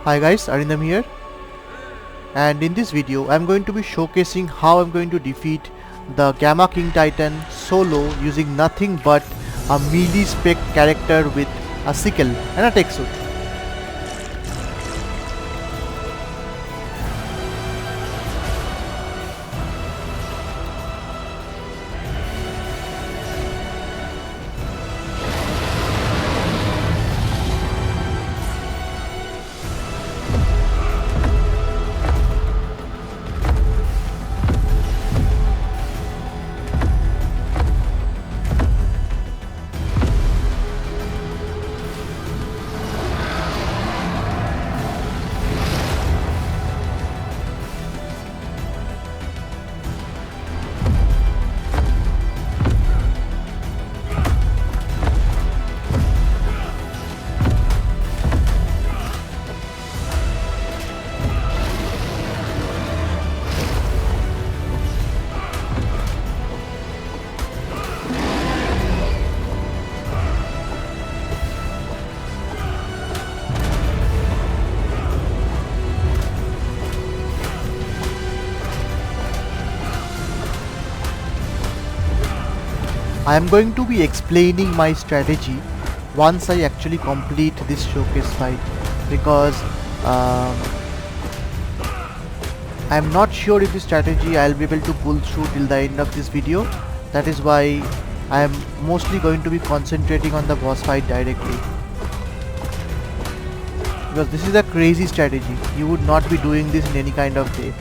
Hi guys, Arindam here, and in this video I'm going to be showcasing how I'm going to defeat the Gamma King Titan solo using nothing but a melee spec character with a sickle and a tech suit. I am going to be explaining my strategy once I actually complete this showcase fight, because I am not sure if this strategy I will be able to pull through till the end of this video. That is why I am mostly going to be concentrating on the boss fight directly, because this is a crazy strategy. You would not be doing this in any kind of way.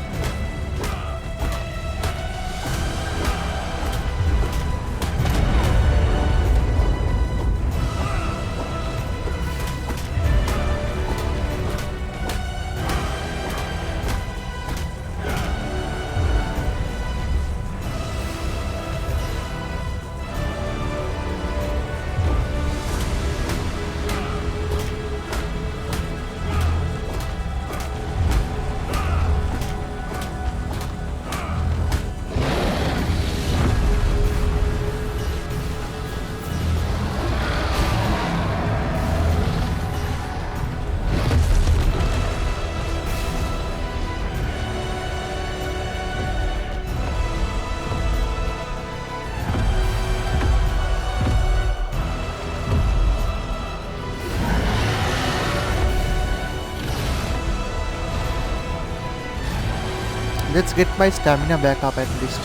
Let's get my stamina back up at least.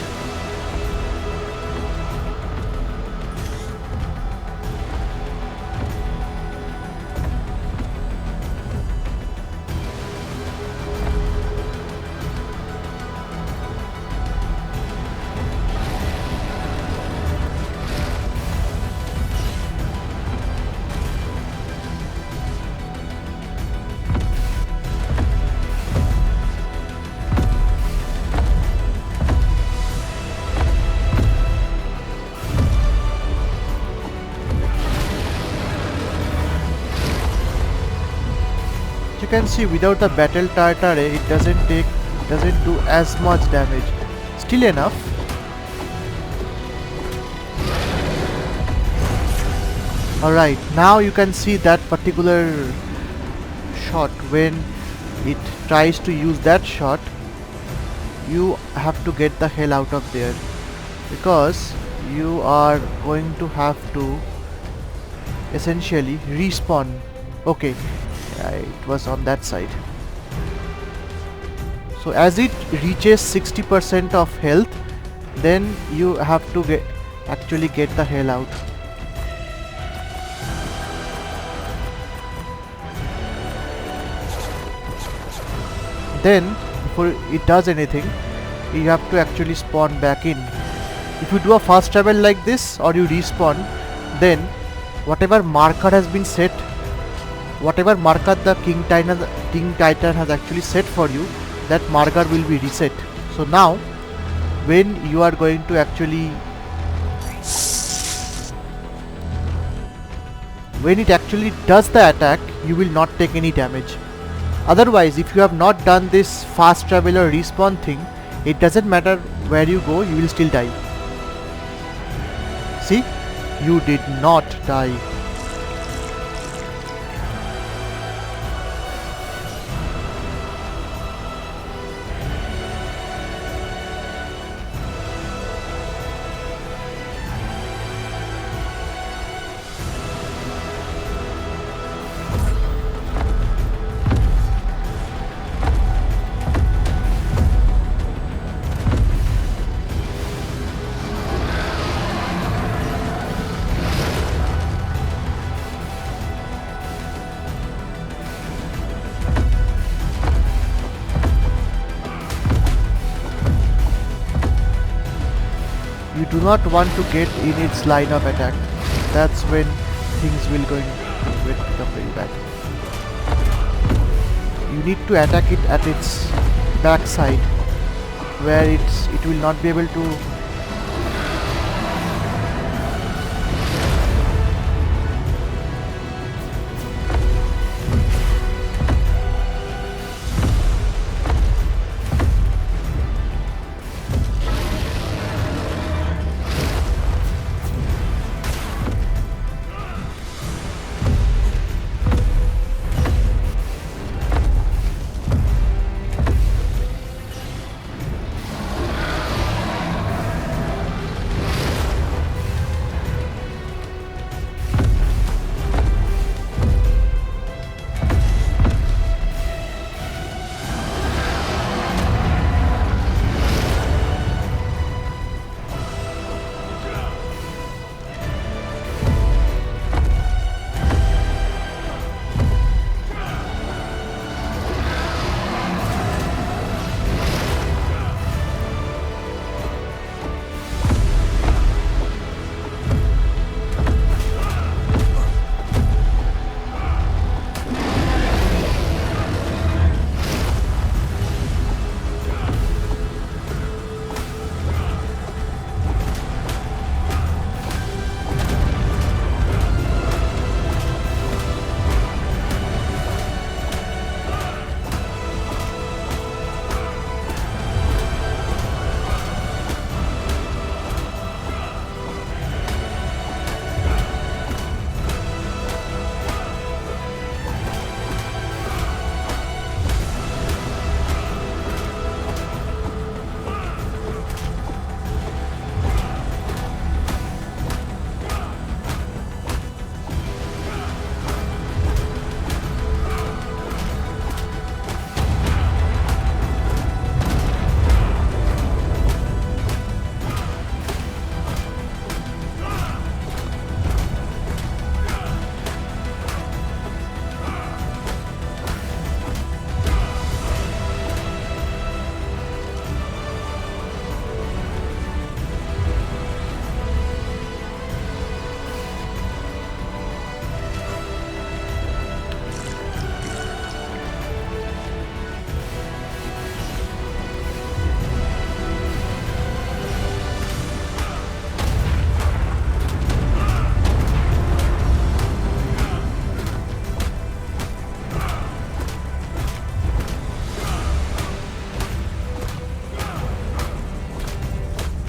You can see without the battle Tartare it doesn't do as much damage. Still enough. Alright, now you can see that particular shot. When it tries to use that shot, you have to get the hell out of there, because you are going to have to essentially respawn. Okay, it was on that side. So as it reaches 60% of health, then you have to actually get the hell out. Then before it does anything, you have to actually spawn back in. If you do a fast travel like this or you respawn, then whatever marker has been set, whatever marker the King Titan has actually set for you, that marker will be reset. So now when you are going to actually, when it actually does the attack, you will not take any damage. Otherwise, if you have not done this fast travel or respawn thing, it doesn't matter where you go, you will still die. See, you did not die. You do not want to get in its line of attack. That's when things will become very bad. You need to attack it at its backside, where it will not be able to.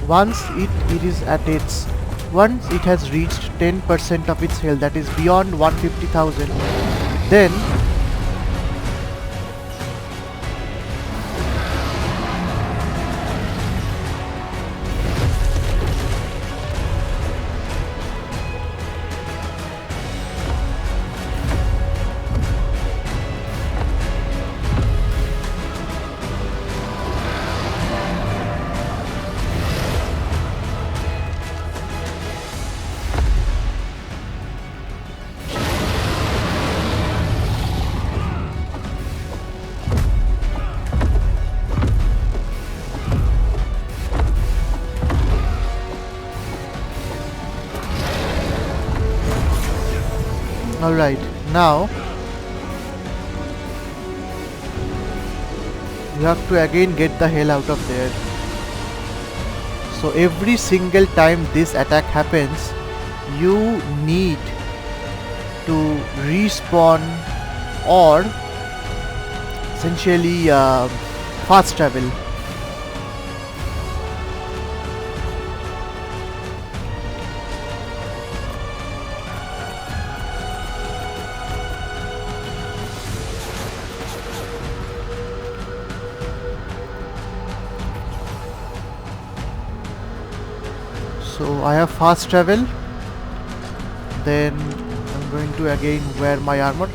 Once it has reached 10% of its health, that is beyond 150,000, then alright, now you have to again get the hell out of there. So every single time this attack happens, you need to respawn or essentially fast travel. So I have fast travel, then I'm going to again wear my armor.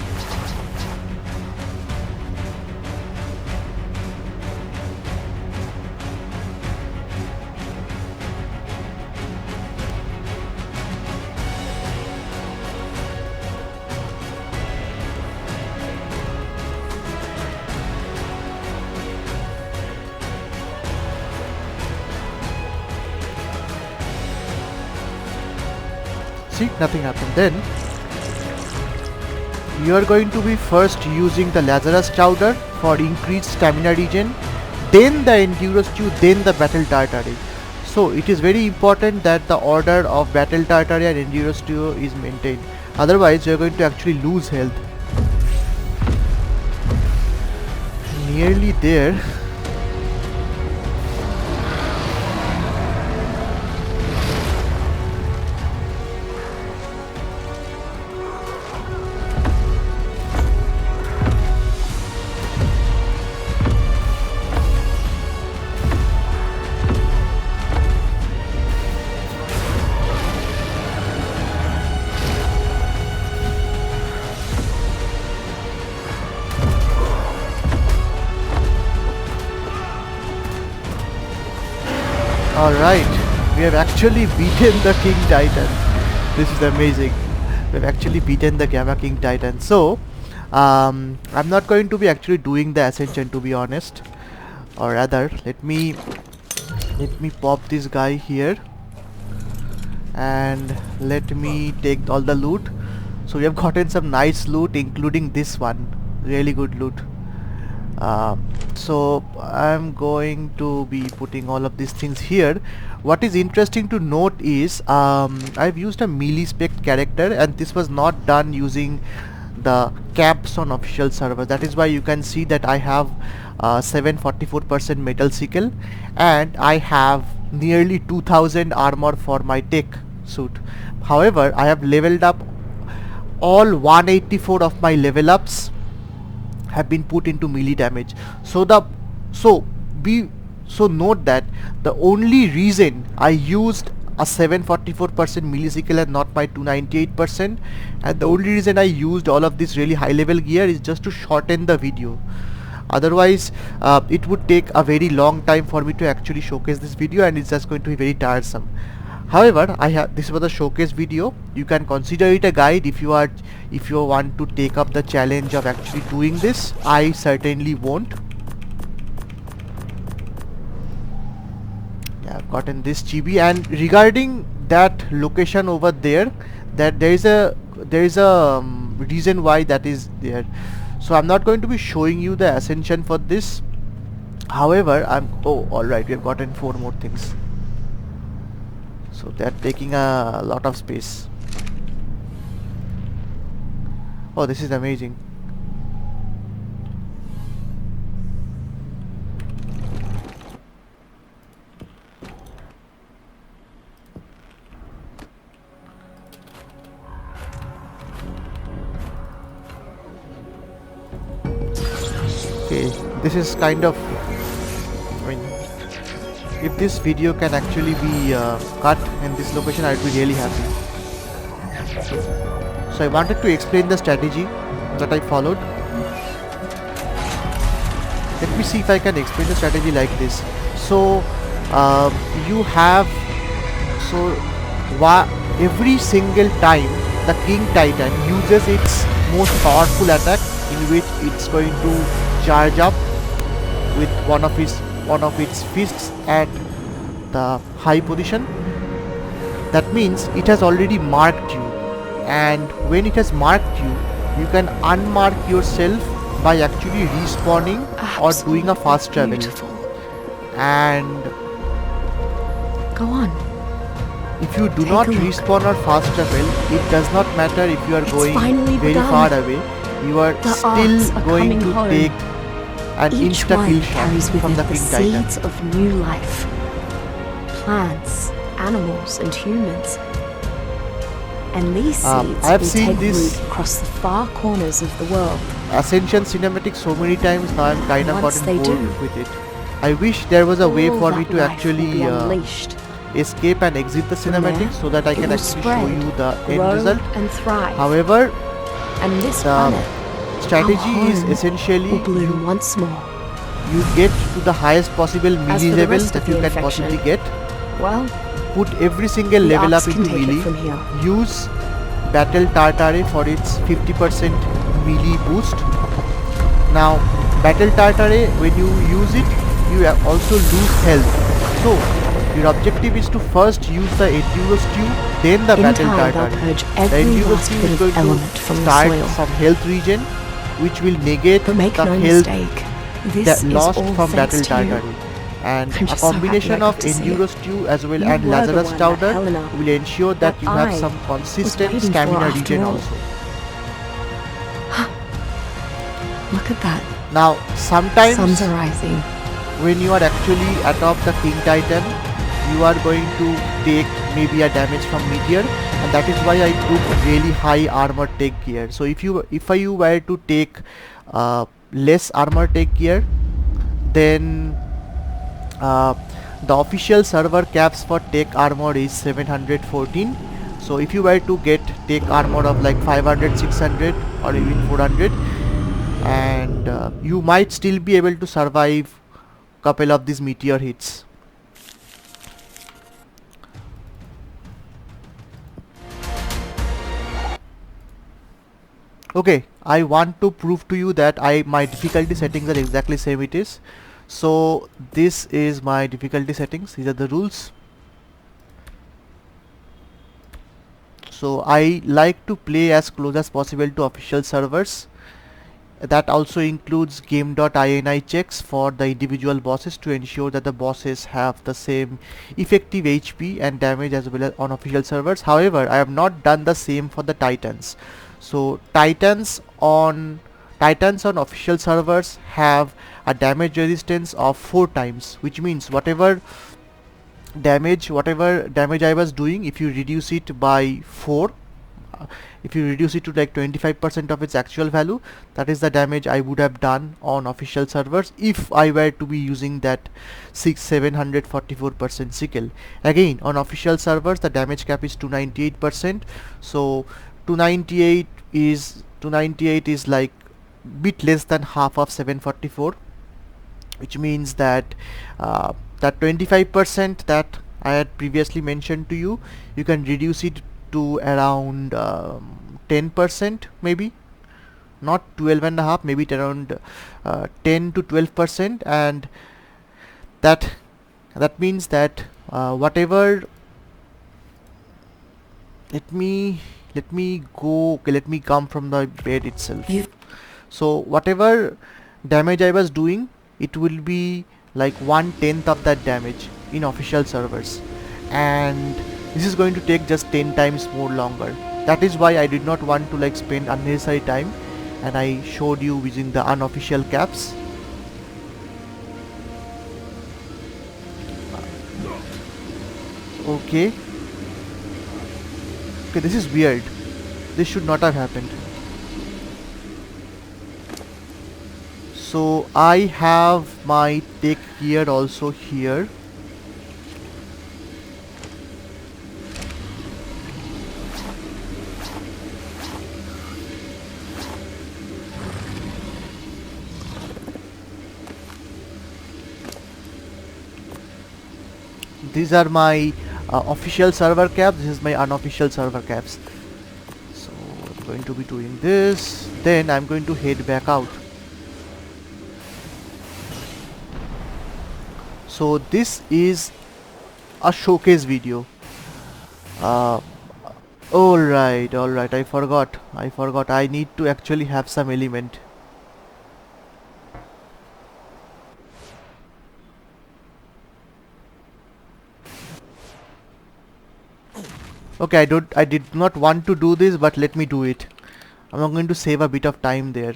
See, nothing happened. Then you are going to be first using the Lazarus Chowder for increased stamina regen, then the Enduro Stew, then the Battle Tartare. So it is very important that the order of Battle Tartare and Enduro Stew is maintained. Otherwise, you are going to actually lose health. Nearly there. Alright, we have actually beaten the King Titan. This is amazing. We have actually beaten the Gamma King Titan. So, I'm not going to be actually doing the Ascension, to be honest. Or rather, let me pop this guy here. And let me take all the loot. So we have gotten some nice loot, including this one. Really good loot. So I'm going to be putting all of these things here. What is interesting to note is I've used a melee spec character, and this was not done using the caps on official servers. That is why you can see that I have 744% metal sickle, and I have nearly 2000 armor for my tech suit. However, I have leveled up all 184 of my level ups have been put into melee damage. So note that the only reason I used a 744% melee sickle and not my 298%, and the only reason I used all of this really high level gear is just to shorten the video. Otherwise it would take a very long time for me to actually showcase this video, and it's just going to be very tiresome. However, this was a showcase video. You can consider it a guide if you want to take up the challenge of actually doing this. I certainly won't. Yeah, I've gotten this chibi, and regarding that location over there, that there is a reason why that is there. So I'm not going to be showing you the Ascension for this. However, alright, we have gotten 4 more things. So they're taking a lot of space. Oh, this is amazing. Okay, this is kind of, if this video can actually be cut in this location, I'd be really happy. So I wanted to explain the strategy that I followed. Let me see if I can explain the strategy like this. So every single time the King Titan uses its most powerful attack, in which it's going to charge up with one of its fists at the high position, that means it has already marked you, and when it has marked you, you can unmark yourself by actually respawning or doing a fast travel. And go on. If you do not respawn or fast travel, it does not matter if you are going very far away, you are still going to take an insta-kill shot from the King Titan. Seeds of new life. Plants, animals and humans. And these seeds I have will seen take this root across the far corners of the world. Ascension cinematic so many times, now I'm kind of Once gotten they bored do, with it. I wish there was a way all for that me to life actually will be unleashed. escape and exit the From cinematic there, so that I it can will actually spread, show you the end grow result. and thrive. However, And this the planet, strategy our is home, essentially will bloom once more. you get to the highest possible As melee for the level rest that of you the can infection, possibly get. Well, Put every single the level up ARKs can into take it melee. from here. Use Battle Tartare for its 50% melee boost. Now, Battle Tartare, when you use it, you also lose health. So, Your objective is to first use the Enduro stew, then the In battle time, they'll Tartare. purge The every Enduro last stew bit is of going element to from the start soil. some health regen, which will negate But make the no health mistake, this that is lost all from battle thanks to you. Tartare. And I'm a just so happy combination I of got to see Enduro it. stew as well You and were the Lazarus one that Chowder Helena, will ensure that you have I some was consistent waiting for stamina after regen all. also. Look at that. Now sometimes Suns are rising. when you are actually atop the King Titan, you are going to take maybe a damage from meteor, and that is why I took really high armor tech gear. So if you were to take less armor tech gear, then the official server caps for tech armor is 714. So if you were to get tech armor of like 500, 600 or even 400, and you might still be able to survive couple of these meteor hits. Okay, I want to prove to you that my difficulty settings are exactly same it is. So this is my difficulty settings, these are the rules. So I like to play as close as possible to official servers. That also includes game.ini checks for the individual bosses to ensure that the bosses have the same effective HP and damage as well as on official servers. However, I have not done the same for the titans. So titans on official servers have a damage resistance of 4 times, which means whatever damage I was doing, if you reduce it by 4, if you reduce it to like 25% of its actual value, that is the damage I would have done on official servers if I were to be using that 744% sickle. Again, on official servers the damage cap is 298%, so 298 is like bit less than half of 744, which means that that 25% that I had previously mentioned to you, you can reduce it to around 10%, maybe not 12 and a half, maybe around 10 to 12%, and that means that whatever, let me come from the bed itself. So whatever damage I was doing, it will be like 1/10 of that damage in official servers, and this is going to take just 10 times more longer. That is why I did not want to like spend unnecessary time, and I showed you using the unofficial caps. Okay, this is weird. This should not have happened. So I have my tech gear also here. These are my official server caps, this is my unofficial server caps. So I'm going to be doing this, then I'm going to head back out. So this is a showcase video. Alright, I forgot, I need to actually have some element. Okay, I did not want to do this, but let me do it. I'm going to save a bit of time there.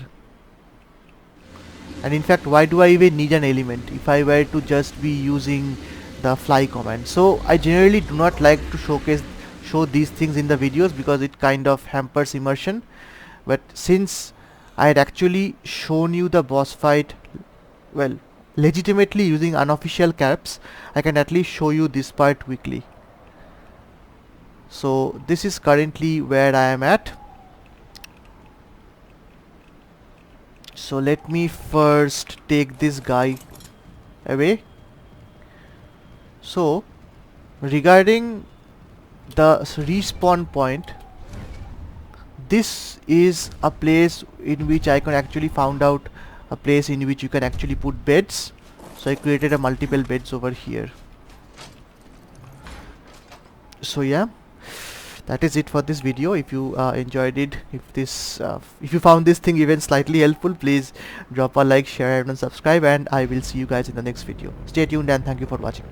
And in fact, why do I even need an element if I were to just be using the fly command? So I generally do not like to show these things in the videos because it kind of hampers immersion. But since I had actually shown you the boss fight, well, legitimately using unofficial caps, I can at least show you this part quickly. So this is currently where I am at. So let me first take this guy away. So regarding the respawn point, this is a place in which I can actually found out a place in which you can actually put beds. So I created a multiple beds over here. So yeah, that is it for this video. If you enjoyed it, if you found this thing even slightly helpful, please drop a like, share and subscribe, and I will see you guys in the next video. Stay tuned and thank you for watching.